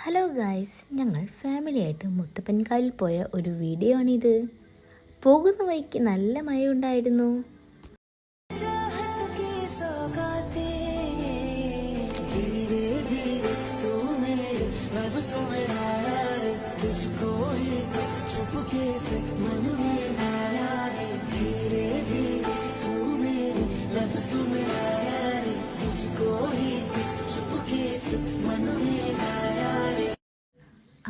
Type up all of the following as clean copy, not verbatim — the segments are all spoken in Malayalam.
ഹലോ ഗായ്സ്, ഞങ്ങൾ ഫാമിലിയായിട്ട് മുത്തപ്പൻകാലിൽ പോയ ഒരു വീഡിയോ ആണിത്. പോകുന്ന വഴിക്ക് നല്ല മഴയുണ്ടായിരുന്നു.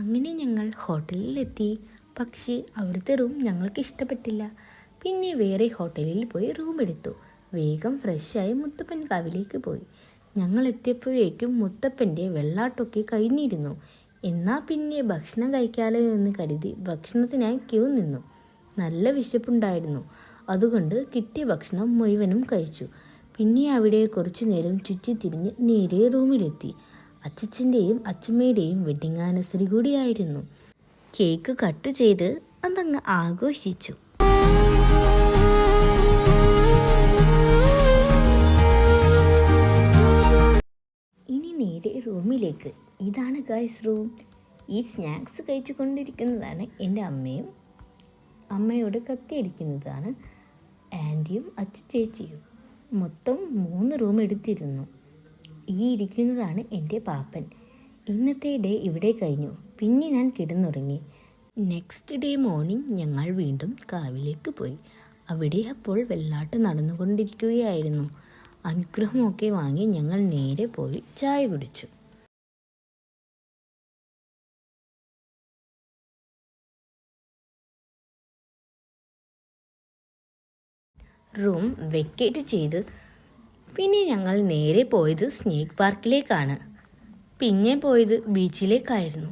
അങ്ങനെ ഞങ്ങൾ ഹോട്ടലിലെത്തി. പക്ഷേ അവിടുത്തെ റൂം ഞങ്ങൾക്ക് ഇഷ്ടപ്പെട്ടില്ല. പിന്നെ വേറെ ഹോട്ടലിൽ പോയി റൂം എടുത്തു. വേഗം ഫ്രഷായി മുത്തപ്പൻകാവിലേക്ക് പോയി. ഞങ്ങൾ എത്തിയപ്പോഴേക്കും മുത്തപ്പൻ്റെ വെള്ളാട്ടമൊക്കെ കഴിഞ്ഞിരുന്നു. എന്നാൽ പിന്നെ ഭക്ഷണം കഴിക്കാലോ എന്ന് കരുതി ഭക്ഷണത്തിനായി ക്യൂ നിന്നു. നല്ല വിശപ്പുണ്ടായിരുന്നു. അതുകൊണ്ട് കിട്ടിയ ഭക്ഷണം മുഴുവനും കഴിച്ചു. പിന്നെ അവിടെ കുറച്ചു നേരം ചുറ്റിത്തിരിഞ്ഞ് നേരെ റൂമിലെത്തി. അച്ചച്ചൻ്റെയും അച്ചമ്മയുടെയും വെഡിങ് ആനിവേഴ്സറി കൂടിയായിരുന്നു. കേക്ക് കട്ട് ചെയ്ത് അതങ്ങ് ആഘോഷിച്ചു. ഇനി നേരെ റൂമിലേക്ക്. ഇതാണ് ഗൈസ് റൂം. ഈ സ്നാക്സ് കഴിച്ചു കൊണ്ടിരിക്കുന്നതാണ് എൻ്റെ അമ്മയും. അമ്മയോട് കത്തിയടിക്കുന്നതാണ് ആൻറ്റിയും ചേച്ചിയും. മൊത്തം 3 റൂം എടുത്തിരുന്നു. ഈ ഇരിക്കുന്നതാണ് എൻ്റെ പാപ്പൻ. ഇന്നത്തെ ഡേ ഇവിടെ കഴിഞ്ഞു. പിന്നെ ഞാൻ കിടന്നുറങ്ങി. നെക്സ്റ്റ് ഡേ മോർണിംഗ് ഞങ്ങൾ വീണ്ടും കാവിലേക്ക് പോയി. അവിടെ അപ്പോൾ വെള്ളാട്ട് നടന്നുകൊണ്ടിരിക്കുകയായിരുന്നു. അനുഗ്രഹമൊക്കെ വാങ്ങി ഞങ്ങൾ നേരെ പോയി ചായ കുടിച്ചു. റൂം വെക്കേറ്റ് ചെയ്ത് പിന്നെ ഞങ്ങൾ നേരെ പോയത് സ്നേക്ക് പാർക്കിലേക്കാണ്. പിന്നെ പോയത് ബീച്ചിലേക്കായിരുന്നു.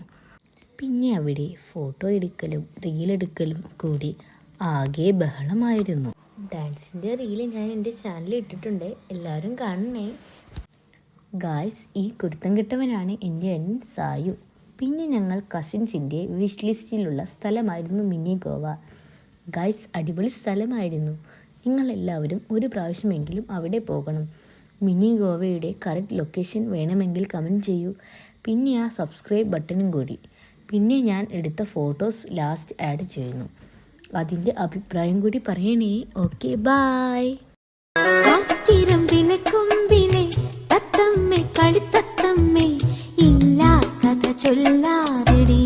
പിന്നെ അവിടെ ഫോട്ടോ എടുക്കലും റീലെടുക്കലും കൂടി ആകെ ബഹളമായിരുന്നു. ഡാൻസിൻ്റെ റീല് ഞാൻ എൻ്റെ ചാനലിൽ ഇട്ടിട്ടുണ്ട്, എല്ലാവരും കാണണേ ഗായ്സ്. ഈ കുരുത്തം കെട്ടവനാണ് എൻ്റെ അനിയൻ സായു. പിന്നെ ഞങ്ങൾ കസിൻസിൻ്റെ വിഷ് ലിസ്റ്റിലുള്ള സ്ഥലമായിരുന്നു മിനി ഗോവ. ഗായ്സ്, അടിപൊളി സ്ഥലമായിരുന്നു. നിങ്ങളെല്ലാവരും ഒരു പ്രാവശ്യമെങ്കിലും അവിടെ പോകണം. മിനി ഗോവയുടെ കറക്റ്റ് ലൊക്കേഷൻ വേണമെങ്കിൽ കമൻറ്റ് ചെയ്യൂ. പിന്നെ ആ സബ്സ്ക്രൈബ് ബട്ടണും കൂടി. പിന്നെ ഞാൻ എടുത്ത ഫോട്ടോസ് ലാസ്റ്റ് ആഡ് ചെയ്യുന്നു. അതിൻ്റെ അഭിപ്രായം കൂടി പറയണേ. Okay, bye. ഇല്ല കഥ ചൊല്ലാതെടി.